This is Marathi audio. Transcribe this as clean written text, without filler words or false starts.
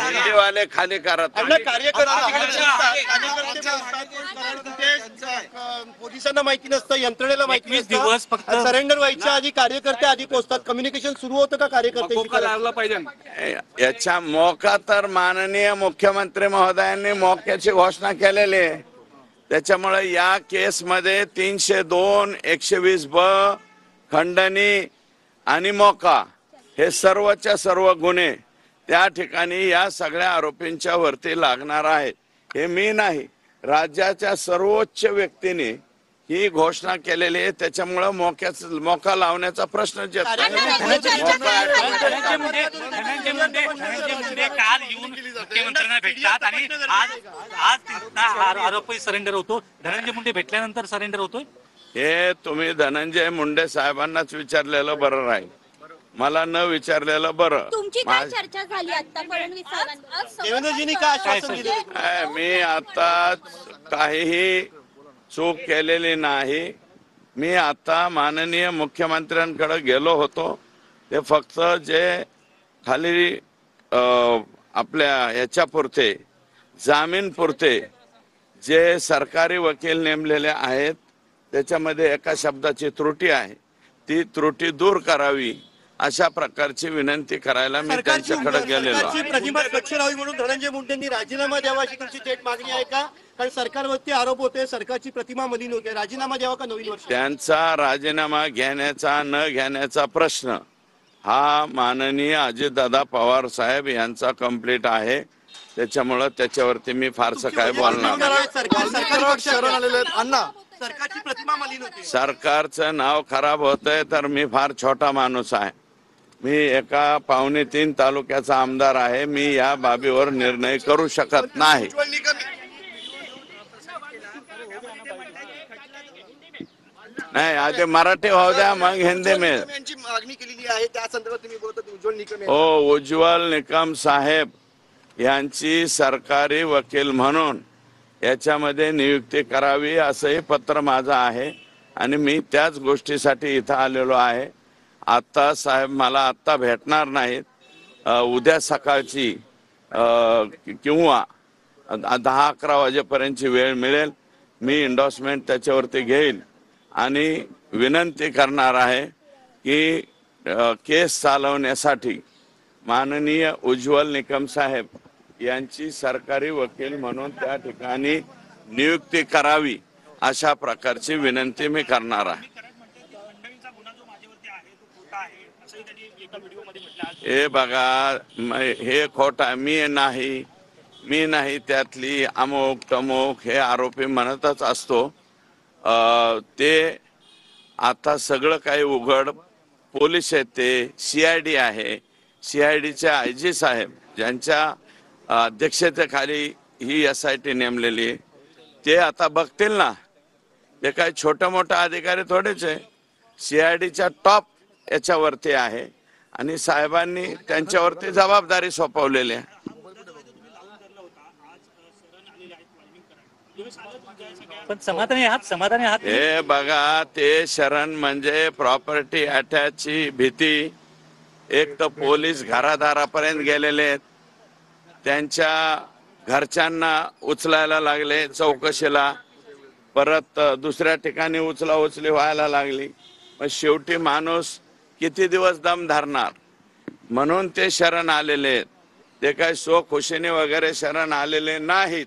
हिंदी वाले खाली करत पोलिसांना माहिती नसतं, यंत्रणेला माहिती नसतं, सरेंडर व्हायच्या आधी कार्यकर्ते आधी पोहोचतात. कम्युनिकेशन सुरू होतं का कार्यकर्ते लागला पाहिजे? याच्या मोका तर माननीय मुख्यमंत्री महोदयांनी मोक्याची घोषणा केलेली आहे. त्याच्यामुळे या केसमध्ये 302, 120(ब), खंडणी आणि मोका हे सर्वच्या सर्व गुन्हे त्या ठिकाणी या सगळ्या आरोपींच्या वरती लागणार आहेत. हे मी नाही, राज्याच्या सर्वोच्च व्यक्तीने ही घोषणा केलेली आहे. त्याच्यामुळे मोका लावण्याचा प्रश्न जे काल येऊन मुख्यमंत्र्यांना भेटतात आणि आज आरोपी सरेंडर होतो. धनंजय मुंडे भेटल्यानंतर सरेंडर होतोय. हे तुम्ही धनंजय मुंडे साहेबांनाच विचारलेलं बरं राहील, मला न विचारलेलं बरं. तुमची काय चर्चा झाली आता देवेंद्रजींनी काय आश्वासन दिलं? मी आता काहीही चूक केलेली नाही. मी आता माननीय मुख्यमंत्र्यांकडे गेलो होतो. ते फक्त जे खाली आपल्या याच्यापुरते जामीनपुरते जे सरकारी वकील नेमलेले आहेत त्याच्यामध्ये एका शब्दाची त्रुटी आहे, ती त्रुटी दूर करावी अशा प्रकारची विनंती करायला मी त्यांच्याकडे गेलेलो. प्रतिमा स्वच्छ राहावी म्हणून धनंजय मुंडेंनी राजीनामा द्यावा अशी तुमची थेट मागणी आहे का? कारण सरकारवरती आरोप होते, सरकारची प्रतिमा मलिन होते, राजीनामा द्यावा का नवीन वर्ष? त्यांचा राजीनामा घेण्याचा न घेण्याचा प्रश्न हा माननीय अजितदादा पवार साहेब यांचा कंप्लीट आहे. त्याच्यामुळे त्याच्यावरती मी फारसं काय बोलणार नाही. सरकारची प्रतिमा मलिन होती. सरकारचं नाव खराब होतंय तर मी फार छोटा माणूस आहे. मी एका 2.25 तालुक्याचा आमदार आहे. मी या बाबीवर निर्णय करू शकत नाही. नाही, आधी मराठी होऊ द्या मग हिंदी में. मागणी केलेली आहे त्या संदर्भात तुम्ही बोलता. उज्ज्वल निकम हो, उज्ज्वल निकम साहेब यांची सरकारी वकील म्हणून याच्यामध्ये नियुक्ती करावी असंही पत्र माझं आहे आणि मी त्याच गोष्टीसाठी इथं आलेलो आहे. आता साहेब मला आत्ता भेटणार नाहीत. उद्या सकाळची किंवा 10-11 वाजेपर्यंतची वेळ मिळेल. मी इंडोर्समेंट त्याच्यावरती घेईल आणि विनंती करणार आहे की केस चालवण्यासाठी माननीय उज्ज्वल निकम साहेब यांची सरकारी वकील म्हणून त्या ठिकाणी नियुक्ती करावी अशा प्रकारची विनंती मी करणार आहे. हे बघा, हे खोटा मी नाही त्यातली अमुक तमुक हे आरोपी म्हणतच असतो. ते आता सगळं काही उघड पोलीस आहेत, ते CID आहे, CIDचे IG साहेब ज्यांच्या अध्यक्षतेखाली ही SIT नेमलेली आहे, ते आता बघतील ना. ते काय छोटा मोठा अधिकारी थोडेच आहे. CIDच्या टॉप याच्यावरती आहे आणि साहेबांनी त्यांच्यावरती जबाबदारी सोपवलेली आहे. पण समाधानी आहात? हे बघा, ते शरण म्हणजे प्रॉपर्टी अटॅचची भीती. एक तर पोलीस घरादारापर्यंत गेलेले आहेत, त्यांच्या घरच्यांना उचलायला लागले चौकशीला, परत दुसऱ्या ठिकाणी उचलाउचली व्हायला लागली. मग शेवटी माणूस किती दिवस दम धरणार, म्हणून ते शरण आलेले आहेत. ते काय सो खुशीने वगैरे शरण आलेले नाहीत.